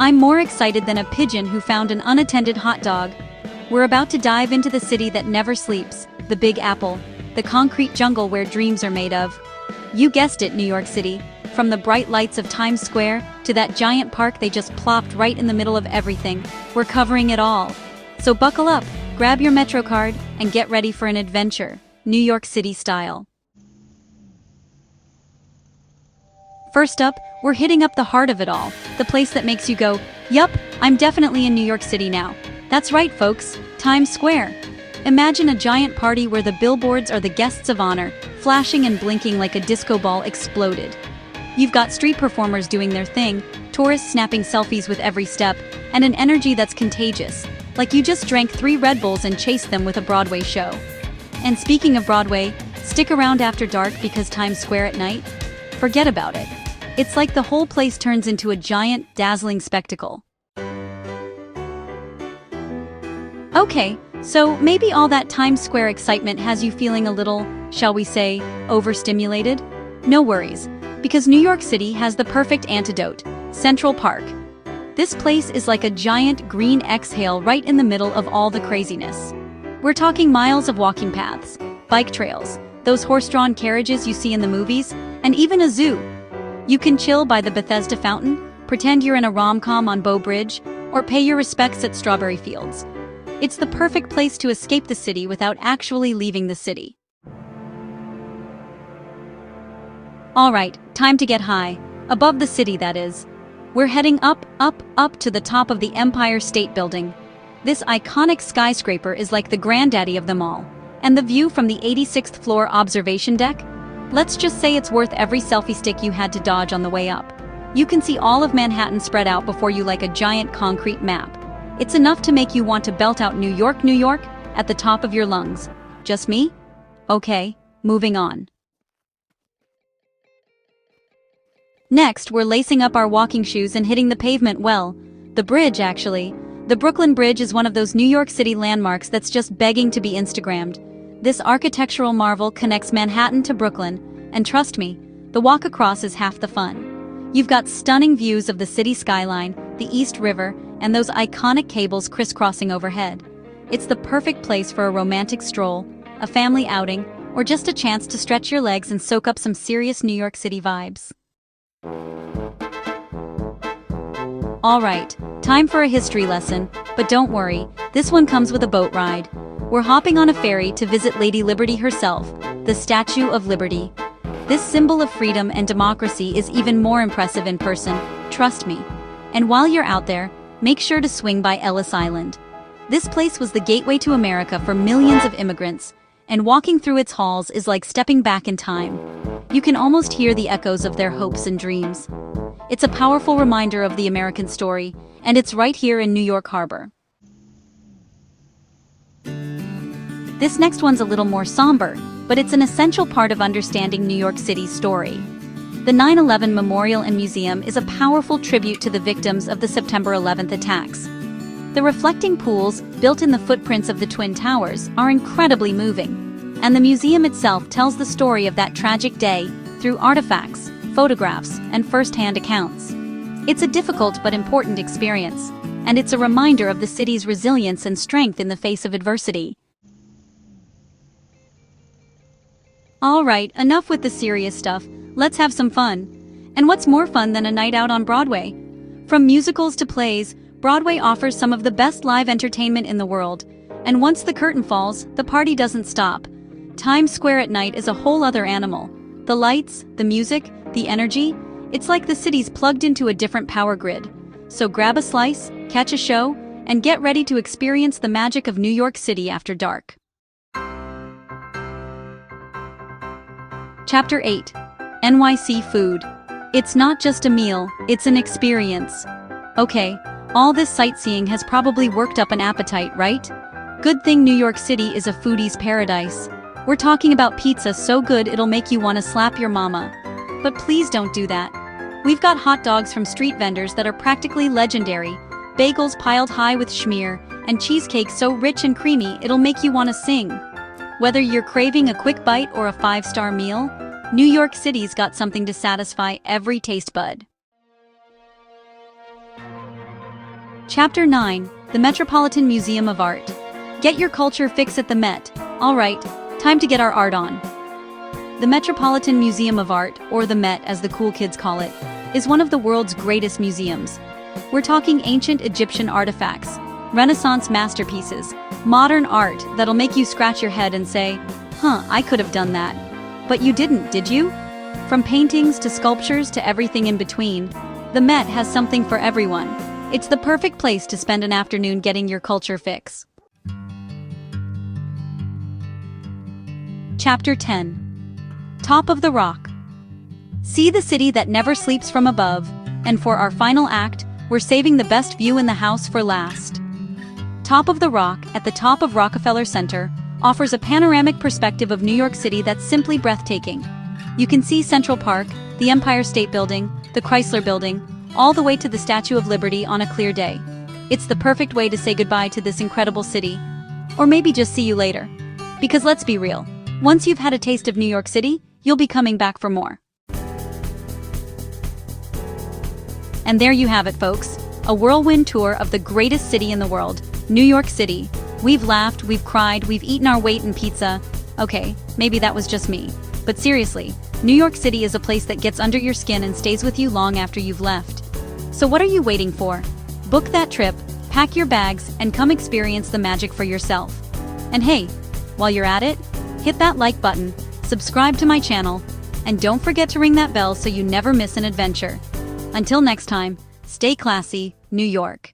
I'm more excited than a pigeon who found an unattended hot dog. We're about to dive into the city that never sleeps, the Big Apple, the concrete jungle where dreams are made of. You guessed it, New York City. From the bright lights of Times Square to that giant park they just plopped right in the middle of everything, we're covering it all. So buckle up, grab your Metro card, and get ready for an adventure, New York City style. First up, we're hitting up the heart of it all, the place that makes you go, yup, I'm definitely in New York City now. That's right, folks, Times Square. Imagine a giant party where the billboards are the guests of honor, flashing and blinking like a disco ball exploded. You've got street performers doing their thing, tourists snapping selfies with every step, and an energy that's contagious, like you just drank 3 Red Bulls and chased them with a Broadway show. And speaking of Broadway, stick around after dark because Times Square at night? Forget about it. It's like the whole place turns into a giant, dazzling spectacle. Okay, so maybe all that Times Square excitement has you feeling a little, shall we say, overstimulated? No worries, because New York City has the perfect antidote, Central Park. This place is like a giant green exhale right in the middle of all the craziness. We're talking miles of walking paths, bike trails, those horse-drawn carriages you see in the movies, and even a zoo. You can chill by the Bethesda Fountain, pretend you're in a rom-com on Bow Bridge, or pay your respects at Strawberry Fields. It's the perfect place to escape the city without actually leaving the city. Alright, time to get high. Above the city, that is. We're heading up, up, up to the top of the Empire State Building. This iconic skyscraper is like the granddaddy of them all. And the view from the 86th floor observation deck? Let's just say it's worth every selfie stick you had to dodge on the way up. You can see all of Manhattan spread out before you like a giant concrete map. It's enough to make you want to belt out New York, New York, at the top of your lungs. Just me? Okay, moving on. Next, we're lacing up our walking shoes and hitting the pavement well. The bridge, actually. The Brooklyn Bridge is one of those New York City landmarks that's just begging to be Instagrammed. This architectural marvel connects Manhattan to Brooklyn, and trust me, the walk across is half the fun. You've got stunning views of the city skyline, the East River, and those iconic cables crisscrossing overhead. It's the perfect place for a romantic stroll, a family outing, or just a chance to stretch your legs and soak up some serious New York City vibes. Alright, time for a history lesson, but don't worry, this one comes with a boat ride. We're hopping on a ferry to visit Lady Liberty herself, the Statue of Liberty. This symbol of freedom and democracy is even more impressive in person, trust me. And while you're out there, make sure to swing by Ellis Island. This place was the gateway to America for millions of immigrants, and walking through its halls is like stepping back in time. You can almost hear the echoes of their hopes and dreams. It's a powerful reminder of the American story, and it's right here in New York Harbor. This next one's a little more somber, but it's an essential part of understanding New York City's story. The 9/11 Memorial and Museum is a powerful tribute to the victims of the September 11th attacks. The reflecting pools, built in the footprints of the Twin Towers, are incredibly moving, and the museum itself tells the story of that tragic day through artifacts, photographs, and first-hand accounts. It's a difficult but important experience, and it's a reminder of the city's resilience and strength in the face of adversity. Alright, enough with the serious stuff, let's have some fun. And what's more fun than a night out on Broadway? From musicals to plays, Broadway offers some of the best live entertainment in the world. And once the curtain falls, the party doesn't stop. Times Square at night is a whole other animal. The lights, the music, the energy, it's like the city's plugged into a different power grid. So grab a slice, catch a show, and get ready to experience the magic of New York City after dark. Chapter 8. NYC Food. It's not just a meal, it's an experience. Okay, all this sightseeing has probably worked up an appetite, right? Good thing New York City is a foodie's paradise. We're talking about pizza so good it'll make you want to slap your mama. But please don't do that. We've got hot dogs from street vendors that are practically legendary, bagels piled high with schmear, and cheesecake so rich and creamy it'll make you want to sing. Whether you're craving a quick bite or a 5-star meal, New York City's got something to satisfy every taste bud. Chapter 9, the Metropolitan Museum of Art. Get your culture fix at the Met. Alright, time to get our art on. The Metropolitan Museum of Art, or the Met as the cool kids call it, is one of the world's greatest museums. We're talking ancient Egyptian artifacts, Renaissance masterpieces, modern art that'll make you scratch your head and say, I could have done that. But you didn't, did you? From paintings to sculptures to everything in between, the Met has something for everyone. It's the perfect place to spend an afternoon getting your culture fix. Chapter 10. Top of the Rock. See the city that never sleeps from above, and for our final act, we're saving the best view in the house for last. Top of the Rock, at the top of Rockefeller Center, offers a panoramic perspective of New York City that's simply breathtaking. You can see Central Park, the Empire State Building, the Chrysler Building, all the way to the Statue of Liberty on a clear day. It's the perfect way to say goodbye to this incredible city. Or maybe just see you later. Because let's be real, once you've had a taste of New York City, you'll be coming back for more. And there you have it, folks. A whirlwind tour of the greatest city in the world, New York City. We've laughed, we've cried, we've eaten our weight in pizza. Okay, maybe that was just me. But seriously, New York City is a place that gets under your skin and stays with you long after you've left. So what are you waiting for? Book that trip, pack your bags, and come experience the magic for yourself. And hey, while you're at it, hit that like button, subscribe to my channel, and don't forget to ring that bell so you never miss an adventure. Until next time, stay classy, New York.